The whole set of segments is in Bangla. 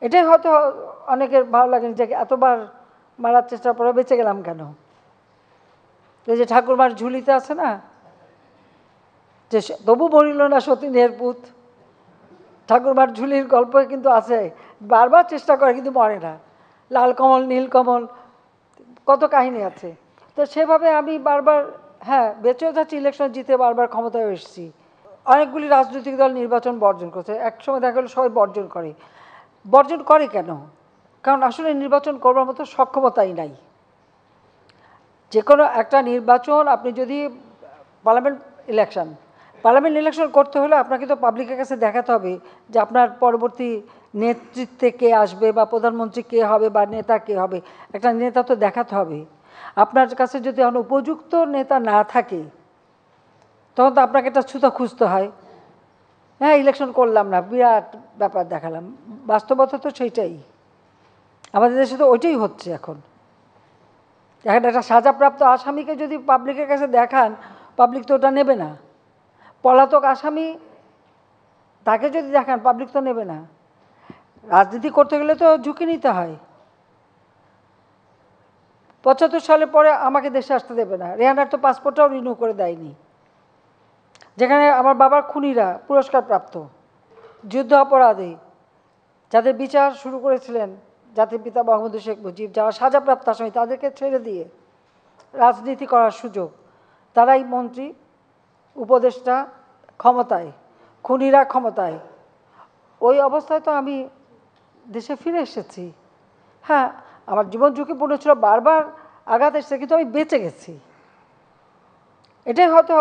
এটাই হয়তো অনেকের ভালো লাগেনি যে এতবার মারার চেষ্টা করে বেঁচে গেলাম কেন। এই যে ঠাকুরমার ঝুলিতে আছে না যে তবু মরিল না সতীনের পুত, ঠাকুরমার ঝুলির গল্প কিন্তু আছে, বারবার চেষ্টা করে কিন্তু মরে না। লাল কমল নীল কমল কত কাহিনী আছে। তো সেভাবে আমি বারবার বেঁচেও যাচ্ছি, ইলেকশন জিতে বারবার ক্ষমতায় এসেছি। অনেকগুলি রাজনৈতিক দল নির্বাচন বর্জন করছে, একসময় দেখা গেলো সবাই বর্জন করে কেন? কারণ আসলে নির্বাচন করবার মতো সক্ষমতাই নাই। যে কোনো একটা নির্বাচন আপনি যদি পার্লামেন্ট ইলেকশন করতে হলে আপনাকে তো পাবলিকের কাছে দেখাতে হবে যে আপনার পরবর্তী নেতৃত্বে কে আসবে বা প্রধানমন্ত্রী কে হবে বা নেতা কে হবে, একটা নেতা তো দেখাতে হবে। আপনার কাছে যদি এখন উপযুক্ত নেতা না থাকে তখন তো আপনাকে একটা ছুতা খুঁজতে হয়। ইলেকশন করলাম না, বিরাট ব্যাপার দেখালাম। বাস্তবতা তো সেইটাই, আমাদের দেশে তো ওইটাই হচ্ছে এখন। একটা সাজাপ্রাপ্ত আসামিকে যদি পাবলিকের কাছে দেখান, পাবলিক তো ওটা নেবে না। পলাতক আসামি তাকে যদি দেখান, পাবলিক তো নেবে না। রাজনীতি করতে গেলে তো ঝুঁকি নিতে হয়। ৭৫ সালে পরে আমাকে দেশে আসতে দেবে না, রেহানার তো পাসপোর্টটাও রিনিউ করে দেয়নি। যেখানে আমার বাবার খুনিরা পুরস্কারপ্রাপ্ত যুদ্ধ অপরাধী, যাদের বিচার শুরু করেছিলেন জাতির পিতা বঙ্গবন্ধু শেখ মুজিব, যারা সাজাপ্রাপ্ত আসামি তাদেরকে ছেড়ে দিয়ে রাজনীতি করার সুযোগ, তারাই মন্ত্রী, উপদেষ্টা ক্ষমতায়, খুনিরা ক্ষমতায়। ওই অবস্থায় তো আমি দেশে ফিরে এসেছি। আমার জীবন ঝুঁকিপূর্ণ ছিল, বারবার আঘাত এসেছে, কিন্তু আমি বেঁচে গেছি। এটাই হয়তো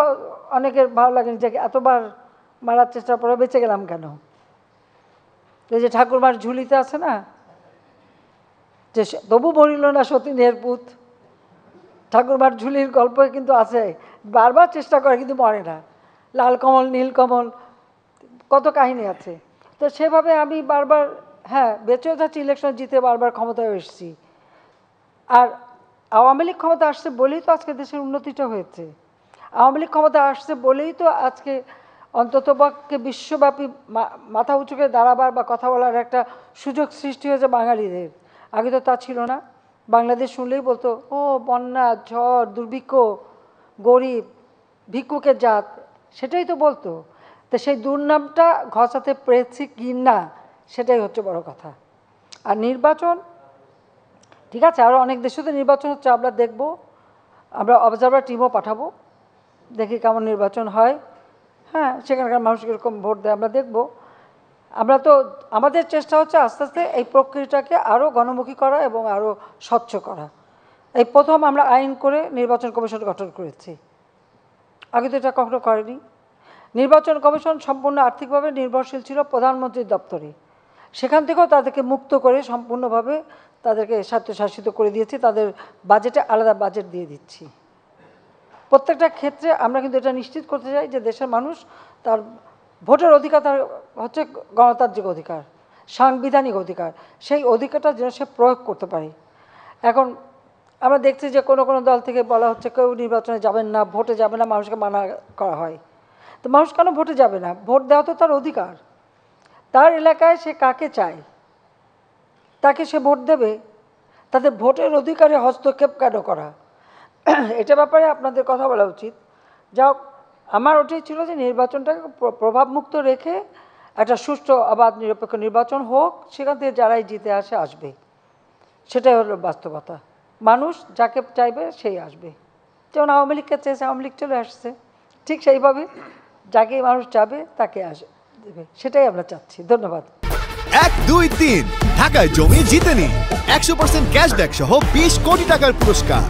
অনেকের ভালো লাগেনি যে এতবার মারার চেষ্টা করে বেঁচে গেলাম কেন। এই যে ঠাকুরমার ঝুলিতে আছে না যে তবু মরিল না সতীনের পুত, ঠাকুরমার ঝুলির গল্প কিন্তু আছে, বারবার চেষ্টা করে কিন্তু মরে না। লাল কমল নীল কমল কত কাহিনী আছে। তো সেভাবে আমি বারবার বেঁচেও যাচ্ছি, ইলেকশন জিতে বারবার ক্ষমতায় এসেছি। আর আওয়ামী লীগ ক্ষমতা আসছে বলেই তো আজকে দেশের উন্নতিটা হয়েছে। আওয়ামী লীগ ক্ষমতা আসছে বলেই তো আজকে অন্ততপক্ষে বিশ্বব্যাপী মাথা উঁচু করে দাঁড়াবার বা কথা বলার একটা সুযোগ সৃষ্টি হয়েছে বাঙালিদের। আগে তো তা ছিল না। বাংলাদেশ শুনলেই বলতো ও বন্যা, ঝড়, দুর্ভিক্ষ, গরিব, ভিক্ষুকের জাত, সেটাই তো বলতো। তো সেই দুর্নামটা ঘষাতে পেরেছি কি না, সেটাই হচ্ছে বড় কথা। আর নির্বাচন ঠিক আছে, আরও অনেক দেশে তো নির্বাচন হচ্ছে, আমরা দেখব, আমরা অবজারভার টিমও পাঠাবো, দেখি কেমন নির্বাচন হয়। সেখানকার মানুষ কীরকম ভোট দেয় আমরা দেখব। আমরা তো আমাদের চেষ্টা হচ্ছে আস্তে আস্তে এই প্রক্রিয়াটাকে আরও গণমুখী করা এবং আরও স্বচ্ছ করা। এই প্রথম আমরা আইন করে নির্বাচন কমিশন গঠন করেছি, আগে তো এটা কখনো করেনি। নির্বাচন কমিশন সম্পূর্ণ আর্থিকভাবে নির্ভরশীল ছিল প্রধানমন্ত্রীর দপ্তরে, সেখান থেকেও তাদেরকে মুক্ত করে সম্পূর্ণভাবে তাদেরকে স্বায়ত্তশাসিত করে দিয়েছি, তাদের বাজেটে আলাদা বাজেট দিয়ে দিচ্ছি। প্রত্যেকটা ক্ষেত্রে আমরা কিন্তু এটা নিশ্চিত করতে চাই যে দেশের মানুষ তার ভোটের অধিকার, তার হচ্ছে গণতান্ত্রিক অধিকার, সাংবিধানিক অধিকার, সেই অধিকারটা যেন সে প্রয়োগ করতে পারে। এখন আমরা দেখছি যে কোনো কোনো দল থেকে বলা হচ্ছে কেউ নির্বাচনে যাবেন না, ভোটে যাবে না, মানুষকে মানা করা হয়। তো মানুষ কেন ভোটে যাবে না? ভোট দেওয়া তো তার অধিকার। তার এলাকায় সে কাকে চায় তাকে সে ভোট দেবে। তাদের ভোটের অধিকারে হস্তক্ষেপ কেন করা, এটা ব্যাপারে আপনাদের কথা বলা উচিত। যাও, আমার ওটাই ছিল যে নির্বাচনটাকে প্রভাবমুক্ত রেখে একটা সুষ্ঠু অবাধ নিরপেক্ষ নির্বাচন হোক, সেখান থেকে যারাই জিতে আসবে, সেটাই হলো বাস্তবতা। মানুষ যাকে চাইবে সেই আসবে। যেমন আওয়ামী লীগকে চেয়েছে, আওয়ামী লীগ চলে আসছে, ঠিক সেইভাবে যাকে মানুষ চাবে তাকে দেবে, সেটাই আমরা চাচ্ছি। ধন্যবাদ। 1, 2, 3 ঢাকায় জমি জিতে নিন 100% ক্যাশব্যাক সহ 20 কোটি টাকার পুরস্কার।